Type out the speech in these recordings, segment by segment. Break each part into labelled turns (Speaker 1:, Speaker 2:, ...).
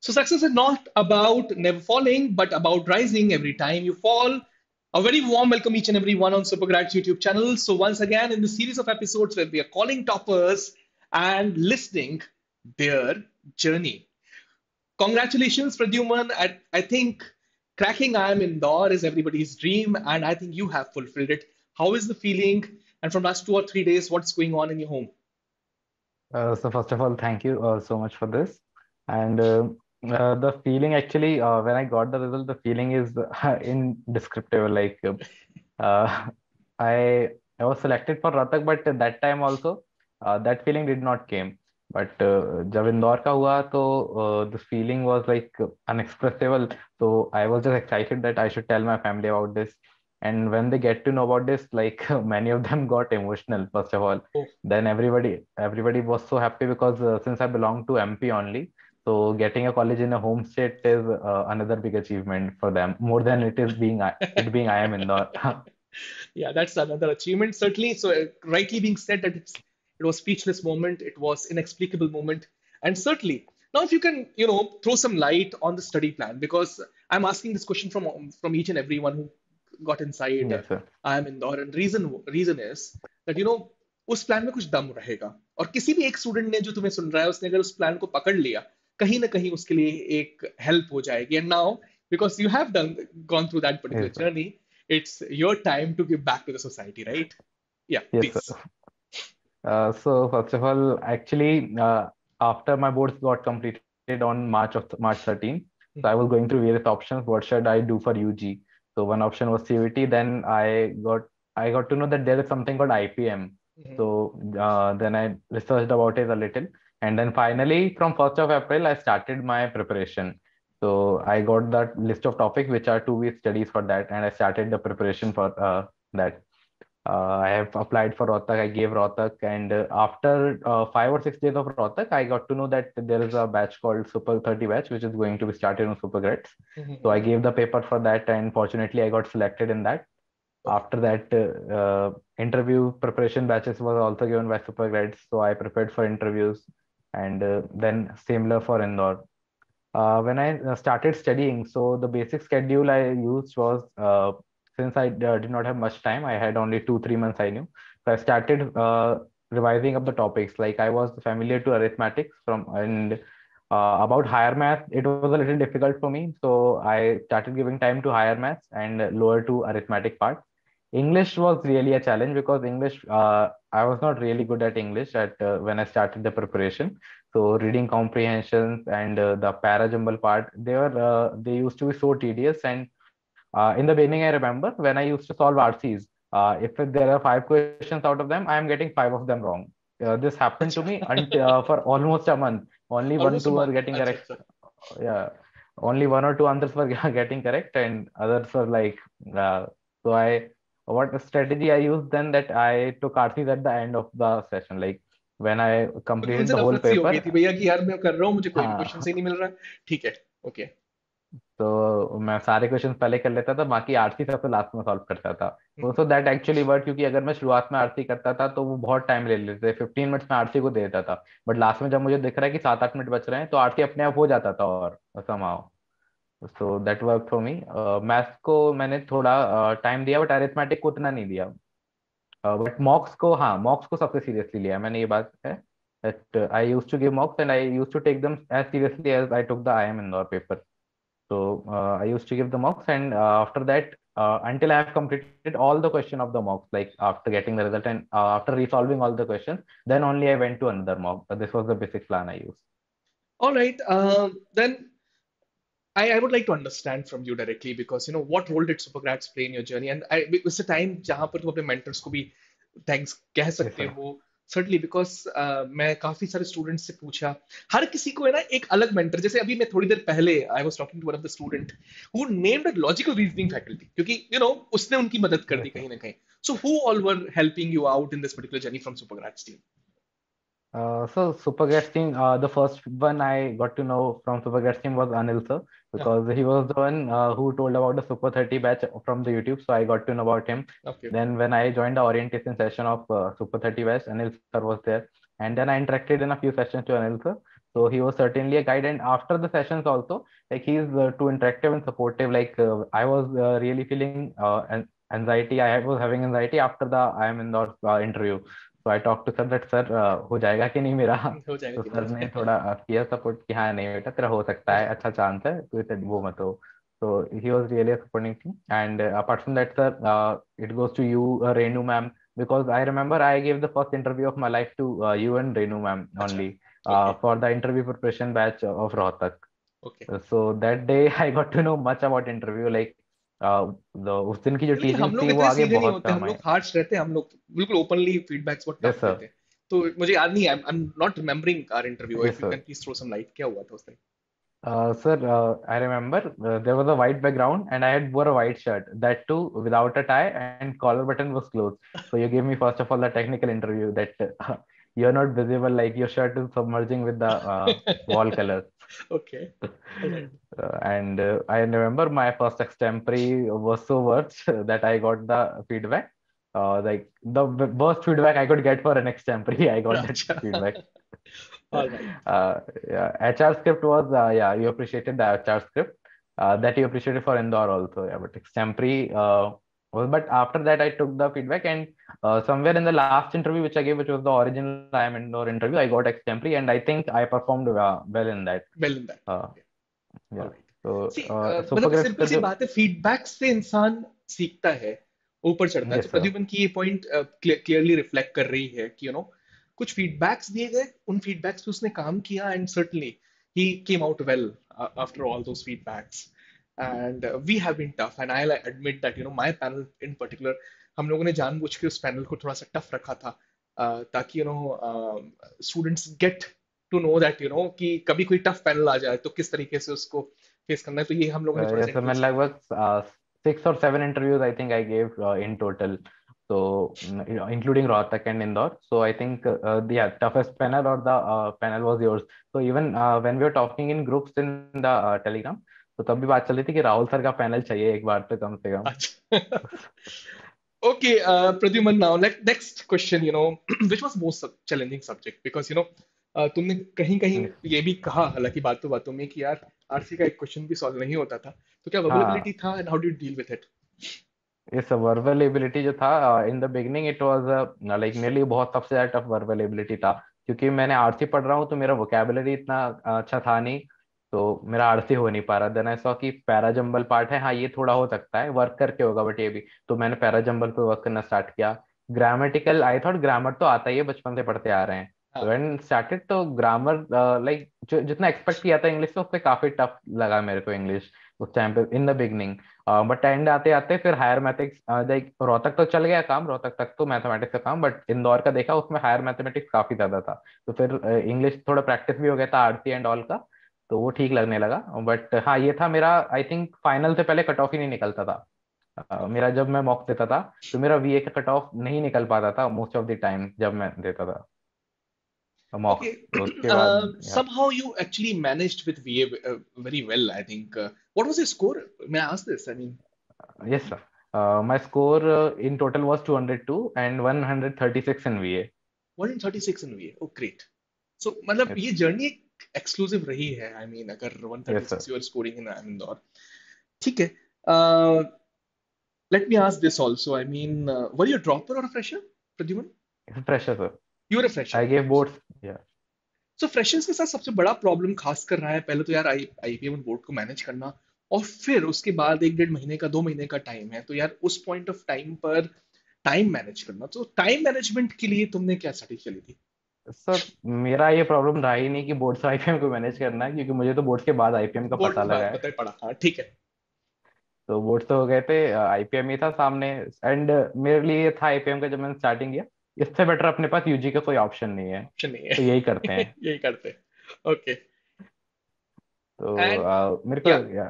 Speaker 1: So success is not about never falling, but about rising every time you fall. A very warm welcome each and every one on SuperGrads YouTube channel. So once again, in the series of episodes where we are calling toppers and listening their journey. Congratulations, Pradyuman. I think cracking IIM Indore is everybody's dream, and I think you have fulfilled it. How is the feeling? And from last 2 or 3 days, what's going on in your home?
Speaker 2: So first of all, thank you so much for this. And the feeling actually, when I got the result, the feeling is indescribable. Uh, I I was selected for Rohtak, but at that time also, that feeling did not came. But जब इंदौर का हुआ तो the feeling was like unexpressible. So I was just excited that I should tell my family about this. And when they get to know about this, like many of them got emotional, first of all.
Speaker 1: Oh,
Speaker 2: Then everybody was so happy because since I belong to MP only, so getting a college in a home state is another big achievement for them, more than it is being it being I am Indore.
Speaker 1: yeah, that's another achievement, certainly. So, rightly being said that it was speechless moment, it was inexplicable moment, and certainly now if you can, throw some light on the study plan because I'm asking this question from each and everyone who got inside
Speaker 2: Yes, sir.
Speaker 1: I am Indore, and reason is that उस plan में कुछ दम रहेगा और किसी भी एक student ने जो तुम्हें सुन रहा है उसने अगर उस प्लान को पकड़ लिया कहीं ना कहीं उसके लिए एक हेल्प हो जाएगी and now because you have done gone through that particular
Speaker 2: Yes, sir.
Speaker 1: Journey it's your time to give back to the society, right? Yeah,
Speaker 2: Yes, sir.
Speaker 1: please.
Speaker 2: So first of all, actually, after my boards got completed on March 13, so I was going through various options. What should I do for UG? So one option was CVT. Then I got to know that there is something called IPM.
Speaker 1: Mhm.
Speaker 2: So then I researched about it a little, and then finally from 1st of April I started my preparation. So I got that list of topics which are 2 week studies for that, and I started the preparation for that. I have applied for Rohtak. I gave Rohtak, and after 5 or 6 days of Rohtak, I got to know that there is a batch called Super 30 batch, which is going to be started on SuperGrads. So I
Speaker 1: Mhm.
Speaker 2: gave the paper for that, and fortunately, I got selected in that.
Speaker 1: Okay.
Speaker 2: After that, interview preparation batches was also given by SuperGrads. So I prepared for interviews, and then similar for Indore. When I started studying, so the basic schedule I used was since I did not have much time, I had only 2 3 months I knew. So I started revising up the topics. Like I was familiar to arithmetics from and about higher math, it was a little difficult for me. So I started giving time to higher maths and lower to arithmetic part. English was really a challenge because English, I was not really good at English at when I started the preparation. So reading comprehensions and the para jumble part, they used to be so tedious. And in the beginning, I remember when I used to solve RCs, if there are 5 questions out of them, I am getting 5 of them wrong. This happened to me
Speaker 1: अच्छा
Speaker 2: until for almost a month. Only one,
Speaker 1: almost
Speaker 2: two were
Speaker 1: month
Speaker 2: getting
Speaker 1: अच्छा
Speaker 2: correct.
Speaker 1: अच्छा
Speaker 2: Yeah, only one or two answers were getting correct, and others were like. So I, what strategy I used then that I took RCs at the end of the session, like when I
Speaker 1: क्योंकि
Speaker 2: completed
Speaker 1: उनसे
Speaker 2: the whole
Speaker 1: नफरत सी हो गई थी
Speaker 2: paper.
Speaker 1: भैया कि यार मैं कर रहा हूँ मुझे कोई भी क्वेश्चन
Speaker 2: हाँ,
Speaker 1: सही नहीं मिल रहा ठीक है ओके
Speaker 2: तो मैं सारे क्वेश्चन पहले कर लेता था, बाकी आरसी सबसे लास्ट में सॉल्व करता था. तो सो दैट एक्चुअली वर्क, क्योंकि अगर मैं शुरुआत में आरसी करता था तो वो बहुत टाइम ले लेते थे. 15 मिनट्स में आरसी को दे देता था. बट लास्ट में जब मुझे दिख रहा है कि 7 8 मिनट बच रहे हैं तो आरसी अपने आप हो जाता था. और somehow so that work for me. Maths को मैंने थोड़ा टाइम दिया, बट अरिथमेटिक को उतना नहीं दिया. बट मॉक्स को, हाँ, मॉक्स को सबसे सीरियसली लिया मैंने, ये बात है. That I used to give mocks and I used to take them as seriously as I took the IIM Indore paper. So I used to give the mocks, and after that, until I have completed all the question of the mocks, like after getting the result and after resolving all the questions, then only I went to another mock. This was the basic plan I used.
Speaker 1: all right then I would like to understand from you directly because what role did Supergrads play in your journey and it's a time जहां पर तुम अपने mentors को भी thanks कह
Speaker 2: Yes,
Speaker 1: सकते
Speaker 2: sir.
Speaker 1: हो certainly because मैं काफी सारे स्टूडेंट्स से पूछा हर किसी को है ना एक अलग मेंटर जैसे अभी मैं थोड़ी देर पहले I was talking to one of the student who named a logical reasoning faculty क्योंकि उसने उनकी मदद कर दी
Speaker 2: Yes, sir.
Speaker 1: कहीं ना कहीं so who all were helping you out in this particular journey from Supergrads team
Speaker 2: So Supergrads team, the first one I got to know from Supergrads team was Anil sir, because he was the one who told about the Super 30 batch from the YouTube. So I got to know about him.
Speaker 1: Okay
Speaker 2: Then when I joined the orientation session of Super 30 batch, Anil sir was there, and then I interacted in a few sessions to Anil sir. So he was certainly a guide, and after the sessions also, like he's too interactive and supportive. Like I was really feeling anxiety. I was having anxiety after the IIM Indore interview. So I talked to sir that sir हो जाएगा कि नहीं मेरा.
Speaker 1: हो जाएगा
Speaker 2: तो
Speaker 1: कि
Speaker 2: sir ने
Speaker 1: नहीं?
Speaker 2: थोड़ा किया सपोर्ट कि हाँ नहीं बेटा तेरा हो सकता
Speaker 1: हो
Speaker 2: है,
Speaker 1: सकता
Speaker 2: अच्छा चांस है, तो इसे वो मत हो. So he was really a supporting thing. And apart from that, sir, it goes to you, Renu ma'am, because I remember I gave the first interview of my life to you and Renu ma'am
Speaker 1: है। अच्छा।
Speaker 2: only
Speaker 1: okay.
Speaker 2: for the interview preparation batch of Rohtak.
Speaker 1: Okay.
Speaker 2: So that day I got to know much about interview. Like the उस दिन की जो
Speaker 1: लेकिन हम
Speaker 2: teachings
Speaker 1: लोग
Speaker 2: थी वो
Speaker 1: इतने
Speaker 2: आगे
Speaker 1: सीधे नहीं
Speaker 2: बहुत
Speaker 1: होते, हम
Speaker 2: काम
Speaker 1: लोग
Speaker 2: आए.
Speaker 1: हार्श रहते हैं, हम लोग बिल्कुल ओपनली फीडबैक्स बहुत टफ
Speaker 2: Yes sir.
Speaker 1: देते हैं। तो मुझे याद नहीं है, I am not remembering our interview,
Speaker 2: Yes
Speaker 1: if you
Speaker 2: sir.
Speaker 1: Can please throw some light, क्या हुआ था उस time?
Speaker 2: Sir, I remember there was a white background and I had wore a white shirt. That too without a tie and collar button was closed. So you gave me first of all the technical interview that you're not visible, like your shirt is submerging with the wall colors.
Speaker 1: Okay. Alright.
Speaker 2: And I remember my first extempore was so worse that I got the feedback. Like the worst feedback I could get for an extempore, I got that
Speaker 1: अच्छा।
Speaker 2: feedback.
Speaker 1: Alright.
Speaker 2: Yeah, HR script was yeah, you appreciated the HR script that you appreciated for Indore also. Yeah, but extempore was, but after that I took the feedback, and somewhere in the last interview which I gave, which was the original IIM Indore interview, I got extempore, and I think I performed well in that.
Speaker 1: Well in that.
Speaker 2: Uh, yeah.
Speaker 1: Alright.
Speaker 2: So
Speaker 1: सी मतलब
Speaker 2: SuperGrads
Speaker 1: simple
Speaker 2: का
Speaker 1: सी
Speaker 2: जो.
Speaker 1: बात है, feedback से इंसान सीखता है, ऊपर चढ़ता है। तो
Speaker 2: Yes sir.
Speaker 1: प्रद्युमन की ये पॉइंट क्लियरली रिफ्लेक्ट कर रही है कि कुछ फीडबैक्स दिए गए, उन फीडबैक्स पे उसने काम किया, and certainly he came out well after all those feedbacks. And we have been tough, and I admit that my panel in particular, हम लोगों ने जानबूझ के उस पैनल को थोड़ा सा टफ रखा था, ताकि students get to know that कि कभी कोई टफ पैनल आ जाए तो किस तरीके से उसको फेस करना है। तो ये हम लोगों ने थोड़ा सा
Speaker 2: Yes, sir, मैं
Speaker 1: इंट्रोड्यूस किया।
Speaker 2: लगभग 6 or 7 interviews I think I gave in total. So including Rohtak and Indore. So I think the yeah, toughest panel or the panel was yours. So even when we were talking in groups in the Telegram, तो तब भी बात चल रही थी कि Rahul sir का panel चाहिए एक बार तो कम से कम.
Speaker 1: अच्छा। Okay, Pradyuman, now next question, which was most challenging subject? Because तुमने कहीं कहीं
Speaker 2: Yes.
Speaker 1: ये भी कहा, हालांकि बातों बातों में, कि यार आरसी का एक क्वेश्चन भी सॉल्व नहीं होता था, तो क्या अवेलेबिलिटी
Speaker 2: हाँ.
Speaker 1: था, and how do you deal with it?
Speaker 2: इस वर्बल एबिलिटी जो था in the beginning it was like मेरे लिए बहुत सबसे ज्यादा टफ वर्बल एबिलिटी था, क्योंकि मैंने आरसी पढ़ रहा हूँ तो मेरा वोकेबलरी इतना अच्छा था नहीं, तो मेरा आरसी हो नहीं पा रहा. देन आई सॉ कि पैराजंबल पार्ट है, हाँ ये थोड़ा हो सकता है वर्क करके होगा, बट ये भी, तो मैंने पैराजंबल पे वर्क करना स्टार्ट किया. ग्रामेटिकल आई थॉट ग्रामर तो आता ही है, बचपन से पढ़ते आ रहे हैं. तो
Speaker 1: हाँ।
Speaker 2: व्हेन स्टार्टेड तो ग्रामर लाइक जो जितना एक्सपेक्ट किया था इंग्लिश से उससे काफी टफ लगा मेरे को इंग्लिश उस टाइम पे in the beginning. But and आते आते फिर हायर मैथमेटिक्स, लाइक रोहतक तो चल गया काम, रोहतक तक तो मैथमेटिक्स का काम, बट इंदौर का देखा उसमें हायर मैथमेटिक्स काफी ज्यादा था. तो फिर इंग्लिश थोड़ा प्रैक्टिस भी हो गया था आरसी एंड ऑल का, तो वो ठीक लगने लगा. बट हाँ ये था मेरा, आई थिंक फाइनल से पहले कट ऑफ ही नहीं निकलता था. मेरा जब मैं मॉक देता था तो मेरा वीए का कट ऑफ नहीं निकल पाता था मोस्ट ऑफ द टाइम जब मैं देता था
Speaker 1: Okay.
Speaker 2: मॉक्स, तो उसके बाद या.
Speaker 1: Somehow you actually managed with VA very well, I think. What was your score? May I ask this? I mean,
Speaker 2: Yes sir. My score in total was 202 and 136 in VA.
Speaker 1: 136 in VA. Oh, great. So, मतलब
Speaker 2: Yes.
Speaker 1: ये journey exclusive रही है, I mean अगर
Speaker 2: Yes sir.
Speaker 1: 136 you are scoring in Indore, ठीक है. Let me ask this also, I mean were you dropper और fresher, Pradyuman?
Speaker 2: It's a pressure sir.
Speaker 1: You are a fresher,
Speaker 2: I
Speaker 1: okay.
Speaker 2: gave boards. Yeah.
Speaker 1: So freshers के साथ सबसे बड़ा problem खास कर रहा है, पहले तो यार आईपीएम बोर्ड को मैनेज करना, और फिर उसके बाद एक डेढ़ महीने का, 2 महीने का टाइम है, तो यार उस पॉइंट ऑफ टाइम पर टाइम मैनेज करना, तो टाइम मैनेजमेंट के लिए तुमने क्या स्ट्रैटेजी चली थी?
Speaker 2: सर मेरा ये प्रॉब्लम रहा ही नहीं कि बोर्ड्स और आईपीएम को मैनेज करना है, क्योंकि मुझे तो बोर्ड्स के बाद आईपीएम का
Speaker 1: बोर्ड
Speaker 2: पता
Speaker 1: के
Speaker 2: लगा
Speaker 1: बाद
Speaker 2: है.
Speaker 1: पता ही पड़ा, हाँ ठीक है।
Speaker 2: तो बोर्ड्स तो हो गए थे, आईपीएम ही था सामने. एंड मेरे लिए ये था आईपीएम का, जब मैंने स्टार्टिंग किया इससे बेटर अपने पास यूजी का कोई ऑप्शन नहीं है,
Speaker 1: ऑप्शन नहीं
Speaker 2: तो यही
Speaker 1: है।
Speaker 2: करते हैं.
Speaker 1: यही करते। ओके।
Speaker 2: तो
Speaker 1: एंड
Speaker 2: मेरे को
Speaker 1: या,
Speaker 2: या,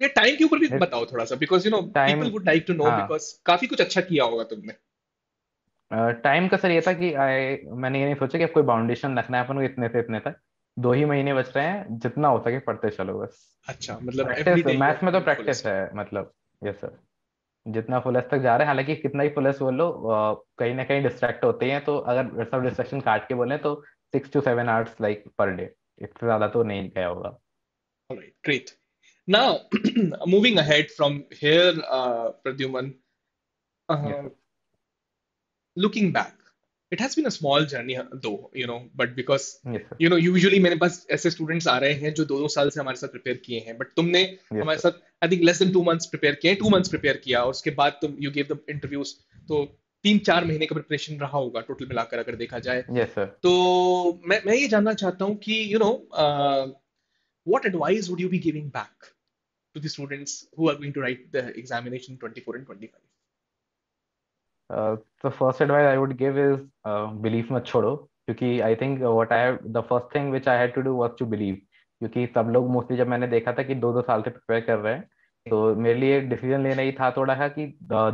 Speaker 1: ये टाइम के ऊपर भी बताओ थोड़ा सा, because
Speaker 2: time.
Speaker 1: People would like to know,
Speaker 2: हाँ.
Speaker 1: बिकॉज काफी कुछ अच्छा किया होगा तुमने।
Speaker 2: टाइम का सर ये था कि मैंने ये नहीं सोचा कि अब कोई बाउंडेशन रखना है अपन को इतने से इतने तक. 2 ही महीने बच रहे हैं, जितना हो सके पढ़ते चलो बस.
Speaker 1: अच्छा, मतलब every
Speaker 2: practice
Speaker 1: day you are
Speaker 2: maths में तो
Speaker 1: गोइंग
Speaker 2: प्रैक्टिस
Speaker 1: फुलेस्ट।
Speaker 2: है मतलब. Yes sir. जितना फुलेस्ट तक जा रहे हैं, हालांकि कितना ही फुलेस्ट बोलो कहीं ना कहीं डिस्ट्रैक्ट होते हैं, तो अगर सब डिस्ट्रैक्शन काट के बोले तो 6 to 7 hours like per day. इससे ज्यादा तो नहीं गया होगा।
Speaker 1: All right, great. Now, moving ahead from here, Pradyuman,
Speaker 2: yes
Speaker 1: uh,
Speaker 2: sir.
Speaker 1: looking back, it has been a small journey, though, but because,
Speaker 2: yes sir.
Speaker 1: usually मेरे पास ऐसे students आ रहे हैं जो 2-2 साल से हमारे साथ प्रिपेयर किए हैं, बट तुमने
Speaker 2: यस
Speaker 1: हमारे
Speaker 2: सर।
Speaker 1: साथ I think less than 2 months prepare किए हैं, 2 मंथ्स प्रिपेयर किया, और उसके बाद तुम यू गेव द इंटरव्यूज, तो 3-4 महीने का प्रिपरेशन रहा होगा टोटल मिलाकर अगर देखा जाए।
Speaker 2: Yes sir.
Speaker 1: तो मैं ये जानना चाहता हूँ कि what advice would you be giving back to the students who are going to write the examination 24 and 25?
Speaker 2: तो first advice I would give is belief मत छोड़ो, क्योंकि I think what I the first thing which I had to do was to believe. क्योंकि सब लोग mostly, जब मैंने देखा था कि 2-2 साल से प्रिपेयर कर रहे हैं, तो मेरे लिए एक डिसीजन लेना ही था थोड़ा सा कि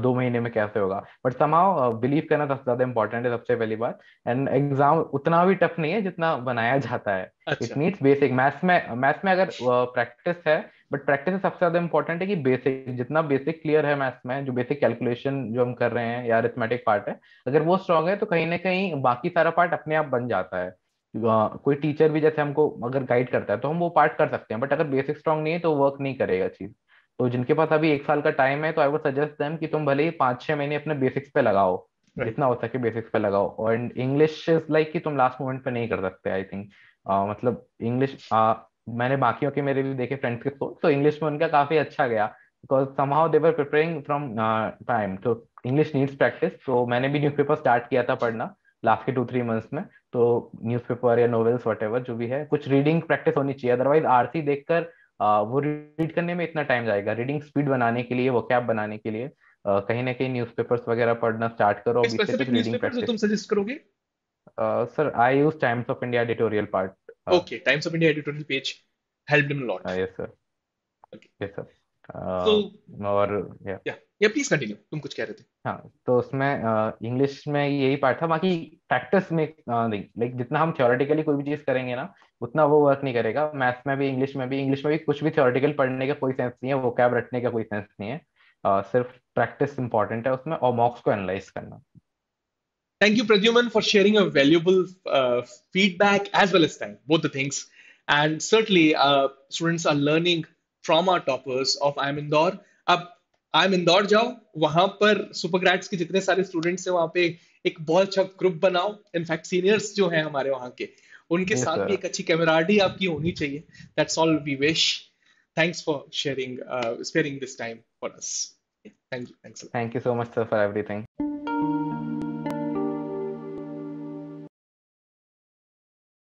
Speaker 2: 2 महीने में कैसे होगा। बट समहाउ बिलीव करना सबसे ज्यादा इंपॉर्टेंट है, सबसे पहली बात। एंड एग्जाम उतना भी टफ नहीं है जितना बनाया जाता है। इट
Speaker 1: अच्छा।
Speaker 2: नीड्स बेसिक मैथ्स में अगर प्रैक्टिस है, बट प्रैक्टिस से सबसे ज्यादा इंपॉर्टेंट है कि बेसिक, जितना बेसिक क्लियर है मैथ्स में, जो बेसिक कैलकुलेशन जो हम कर रहे हैं या अरिथमेटिक पार्ट है, अगर वो स्ट्रांग है तो कहीं ना कहीं बाकी सारा पार्ट अपने आप बन जाता है। कोई टीचर भी जैसे हमको अगर गाइड करता है तो हम वो पार्ट कर सकते हैं, बट अगर बेसिक स्ट्रांग नहीं है तो वर्क नहीं करेगा चीज। तो जिनके पास अभी 1 साल का टाइम है, तो आई वुड सजेस्ट देम कि तुम भले ही 5-6 महीने अपने बेसिक्स पे लगाओ,
Speaker 1: राइट।
Speaker 2: जितना हो सके बेसिक्स पे लगाओ। और इंग्लिश इज लाइक कि तुम लास्ट मोमेंट पे नहीं कर सकते आई थिंक। मतलब इंग्लिश, मैंने बाकियों के मेरे भी देखे फ्रेंड्स के तो इंग्लिश में उनका काफी अच्छा गया, because somehow they were preparing from time. तो इंग्लिश नीड्स प्रैक्टिस, तो मैंने भी न्यूज़पेपर स्टार्ट किया था पढ़ना लास्ट के 2-3 मंथ्स में। तो न्यूज़पेपर या नॉवेल्स वटेवर जो भी है, कुछ रीडिंग प्रैक्टिस होनी चाहिए, अदरवाइज आरसी देखकर वो रीड करने में इतना टाइम जाएगा। रीडिंग स्पीड बनाने के लिए, वोकैब बनाने के लिए कहीं ना कहीं न्यूज़पेपर्स वगैरह पढ़ना स्टार्ट करो
Speaker 1: कोई
Speaker 2: अभी से, कुछ
Speaker 1: स्पेसिफिक
Speaker 2: रीडिंग
Speaker 1: न्यूज़पेपर जो
Speaker 2: प्रैक्टिस।
Speaker 1: तुम सजेस्ट करोगे?
Speaker 2: Sir I use times of India editorial part.
Speaker 1: Okay, Times of India editorial page helped him a lot.
Speaker 2: Yes sir.
Speaker 1: Okay.
Speaker 2: Yes sir.
Speaker 1: So,
Speaker 2: और
Speaker 1: yeah, yeah, please continue. तुम कुछ कह रहे थे?
Speaker 2: हाँ, तो उसमें इंग्लिश में यही पार्ट था, बाकी प्रैक्टिस में नहीं। लाइक जितना हम थ्योरेटिकली कोई भी चीज करेंगे ना, उतना वो वर्क नहीं करेगा। मैथ्स में भी, इंग्लिश में भी कुछ भी थ्योरेटिकल पढ़ने का कोई सेंस नहीं है, वोकैब रटने का कोई सेंस नहीं है। सिर्फ प्रैक्टिस इंपॉर्टेंट है उसमें, और मॉक्स को एनालाइज करना।
Speaker 1: Thank you, Pradyuman, for sharing your valuable feedback as well as time, both the things. And certainly, students are learning from our toppers of IIM Indore. अब IIM Indore जाओ, वहां पर super grades के जितने सारे students हैं, वहां पे एक बहुत अच्छा ग्रुप बनाओ। इनफैक्ट सीनियर्स जो हैं हमारे वहां के, उनके
Speaker 2: यस
Speaker 1: साथ भी
Speaker 2: सर।
Speaker 1: एक अच्छी कैमराडरी आपकी होनी चाहिए। That's all we wish. Thanks for sharing, sparing this time for us. Thank you. Thanks a lot.
Speaker 2: Thank you so much sir for everything.